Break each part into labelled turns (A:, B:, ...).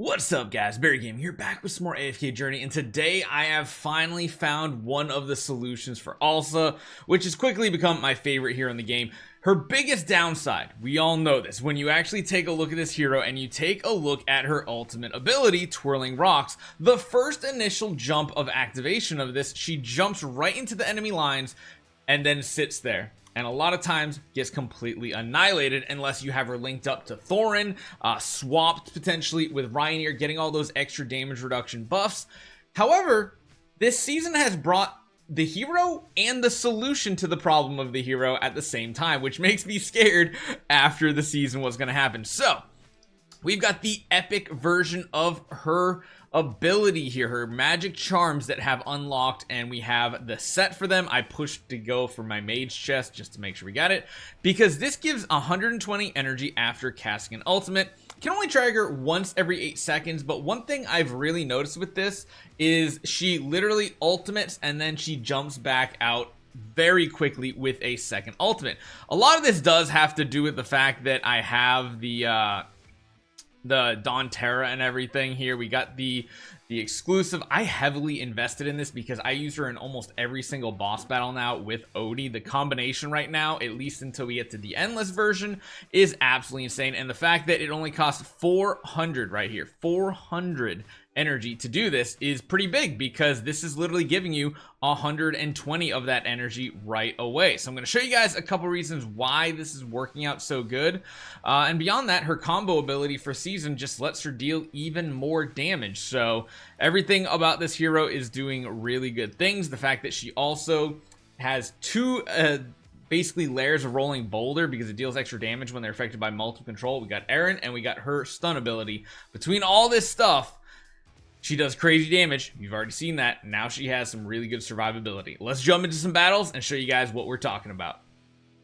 A: What's up guys, Barry Game here, back with some more AFK Journey, and today I have finally found one of the solutions for Alsa, which has quickly become my favorite hero in the game. Her biggest downside, we all know this, when you actually take a look at this hero and you take a look at her ultimate ability, Twirling Rocks, the first initial jump of activation of this, she jumps right into the enemy lines and then sits there. And a lot of times gets completely annihilated unless you have her linked up to Thorin, swapped potentially with Ryanair, getting all those extra damage reduction buffs. However, this season has brought the hero and the solution to the problem of the hero at the same time, which makes me scared after the season was going to happen. So we've got the epic version of her ability here, her magic charms that have unlocked, and we have the set for them. I pushed to go for my mage chest just to make sure we got it, because this gives 120 energy after casting an ultimate. Can only trigger once every 8 seconds, but one thing I've really noticed with this is she literally ultimates and then she jumps back out very quickly with a second ultimate. A lot of this does have to do with the fact that I have the Dawn Terra and everything here. We got the exclusive. I heavily invested in this because I use her in almost every single boss battle now with Odie. The combination right now, at least until we get to the endless version, is absolutely insane. And the fact that it only costs 400 right here, 400 energy to do this, is pretty big, because this is literally giving you 120 of that energy right away. So I'm going to show you guys a couple reasons why this is working out so good, and beyond that, her combo ability for season just lets her deal even more damage. So everything about this hero is doing really good things. The fact that she also has two basically layers of rolling boulder, because it deals extra damage when they're affected by multiple control. We got Aaron, and we got her stun ability. Between all this stuff, she does crazy damage. You've already seen that. Now she has some really good survivability. Let's jump into some battles and show you guys what we're talking about.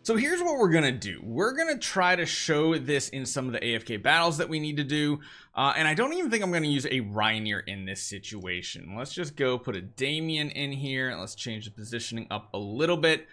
A: So here's what we're gonna do. We're gonna try to show this in some of the AFK battles that we need to do, and I don't even think I'm gonna use a Ryanair in this situation. Let's just go put a Damien in here, and let's change the positioning up a little bit.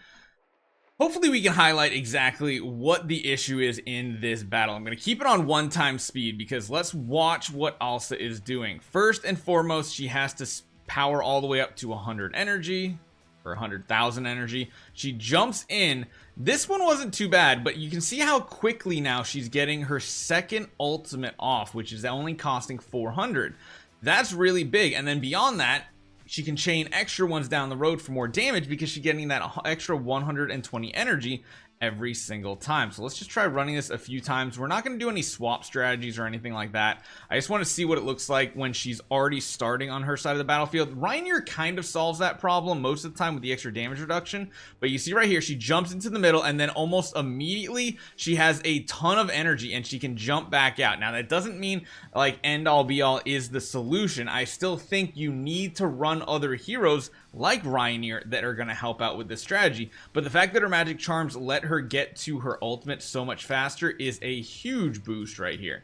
A: Hopefully we can highlight exactly what the issue is in this battle. I'm going to keep it on 1x speed, because let's watch what Alsa is doing. First and foremost, she has to power all the way up to 100 energy, or 100,000 energy. She jumps in. This one wasn't too bad, but you can see how quickly now she's getting her second ultimate off, which is only costing 400. That's really big. And then beyond that, she can chain extra ones down the road for more damage, because she's getting that extra 120 energy every single time. So let's just try running this a few times. We're not going to do any swap strategies or anything like that. I just want to see what it looks like when she's already starting on her side of the battlefield. Ryanair kind of solves that problem most of the time with the extra damage reduction, but you see right here, she jumps into the middle, and then almost immediately she has a ton of energy and she can jump back out. Now that doesn't mean like end all be all is the solution. I still think you need to run other heroes like Ryanair that are going to help out with this strategy, but the fact that her magic charms let her get to her ultimate so much faster is a huge boost right here.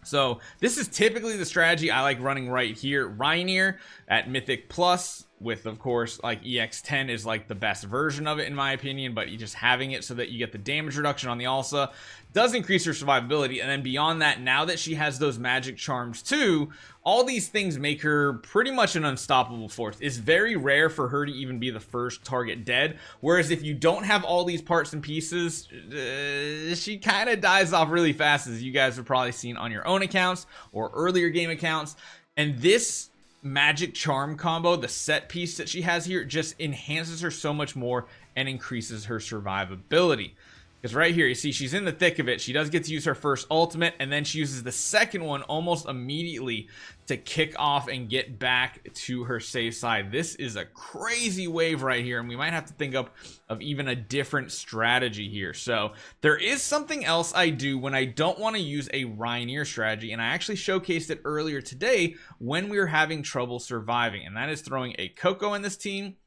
A: So this is typically the strategy I like running right here. Ryanair at Mythic Plus, with of course like EX10 is like the best version of it in my opinion, but you just having it so that you get the damage reduction on the Alsa does increase her survivability. And then beyond that, now that she has those magic charms too, all these things make her pretty much an unstoppable force. It's very rare for her to even be the first target dead, whereas if you don't have all these parts and pieces, she kind of dies off really fast, as you guys have probably seen on your own accounts or earlier game accounts. And this magic charm combo, the set piece that she has here, just enhances her so much more and increases her survivability. Because right here, you see she's in the thick of it. She does get to use her first ultimate, and then she uses the second one almost immediately to kick off and get back to her safe side. This is a crazy wave right here, and we might have to think up of even a different strategy here. So there is something else I do when I don't want to use a Ryanair strategy, and I actually showcased it earlier today when we were having trouble surviving, and that is throwing a Coco in this team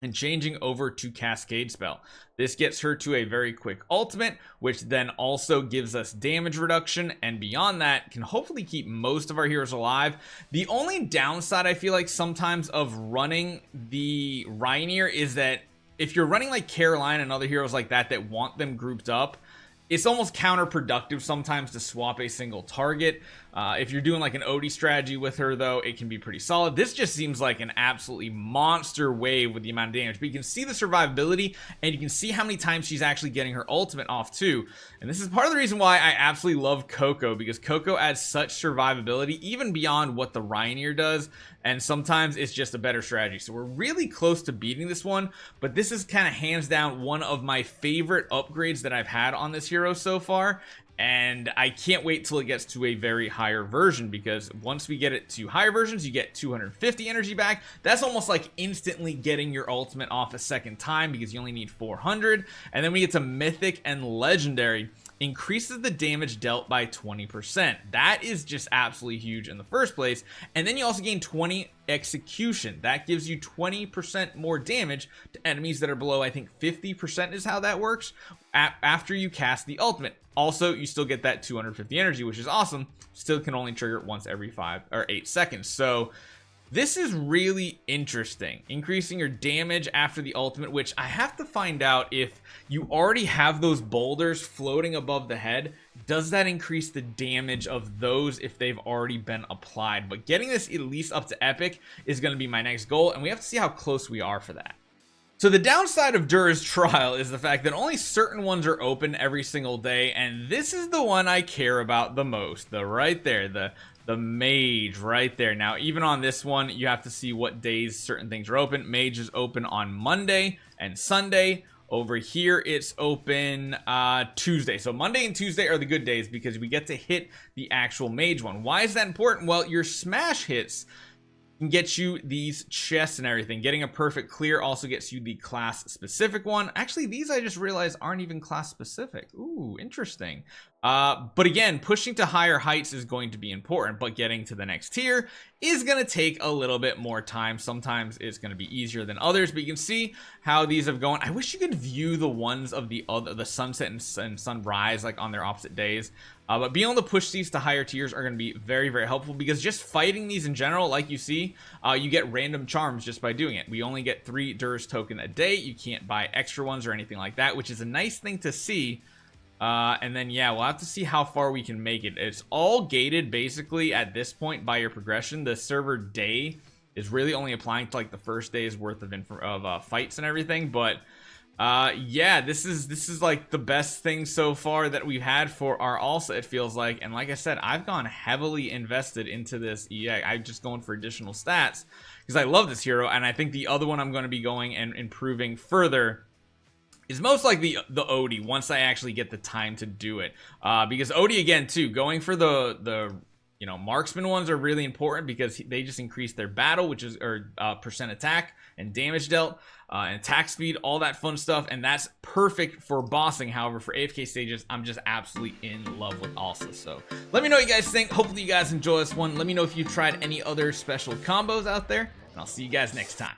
A: and changing over to Cascade Spell. This gets her to a very quick ultimate, which then also gives us damage reduction, and beyond that can hopefully keep most of our heroes alive. The only downside I feel like sometimes of running the Ryanair is that if you're running like Caroline and other heroes like that that want them grouped up, it's almost counterproductive sometimes to swap a single target. If you're doing like an OD strategy with her though, it can be pretty solid. This just seems like an absolutely monster wave with the amount of damage, but you can see the survivability and you can see how many times she's actually getting her ultimate off too. And this is part of the reason why I absolutely love Coco, because Coco adds such survivability even beyond what the Ryanair does, and sometimes it's just a better strategy. So we're really close to beating this one, but this is kind of hands down one of my favorite upgrades that I've had on this hero so far. And I can't wait till it gets to a very higher version, because once we get it to higher versions, you get 250 energy back. That's almost like instantly getting your ultimate off a second time, because you only need 400. And then we get to mythic and legendary, increases the damage dealt by 20%. That is just absolutely huge in the first place. And then you also gain 20 execution. That gives you 20% more damage to enemies that are below, I think 50% is how that works, after you cast the ultimate. Also, you still get that 250 energy, which is awesome. Still can only trigger it once every 5 or 8 seconds. So this is really interesting, increasing your damage after the ultimate, which I have to find out if you already have those boulders floating above the head. Does that increase the damage of those if they've already been applied? But getting this at least up to epic is going to be my next goal, and we have to see how close we are for that. So the downside of Dur's Trial is the fact that only certain ones are open every single day, and this is the one I care about the most. The right there, the mage right there. Now, even on this one, you have to see what days certain things are open. Mage is open on Monday and Sunday. Over here, it's open Tuesday. So Monday and Tuesday are the good days, because we get to hit the actual mage one. Why is that important? Well, your smash hits can get you these chests and everything. Getting a perfect clear also gets you the class specific one. Actually, these I just realized aren't even class specific. Ooh, interesting. But again, pushing to higher heights is going to be important, but getting to the next tier is going to take a little bit more time. Sometimes it's going to be easier than others, but you can see how these have gone. I wish you could view the ones of the sunset and sunrise like on their opposite days. But being able to push these to higher tiers are going to be very, very helpful, because just fighting these in general, like you see, you get random charms just by doing it. We only get 3 Dur's token a day. You can't buy extra ones or anything like that, which is a nice thing to see. And then, yeah, we'll have to see how far we can make it. It's all gated basically at this point by your progression. The server day is really only applying to like the first day's worth of fights and everything. But yeah, this is like the best thing so far that we've had for our Alsa, it feels like. And like I said, I've gone heavily invested into this EA. I'm just going for additional stats because I love this hero, and I think the other one I'm going to be going and improving further is most likely the OD once I actually get the time to do it. Because OD again too, going for the you know, marksman ones are really important because they just increase their battle, which is percent attack and damage dealt, and attack speed, all that fun stuff, and that's perfect for bossing. However, for AFK stages, I'm just absolutely in love with Alsa. So let me know what you guys think. Hopefully you guys enjoy this one. Let me know if you've tried any other special combos out there, and I'll see you guys next time.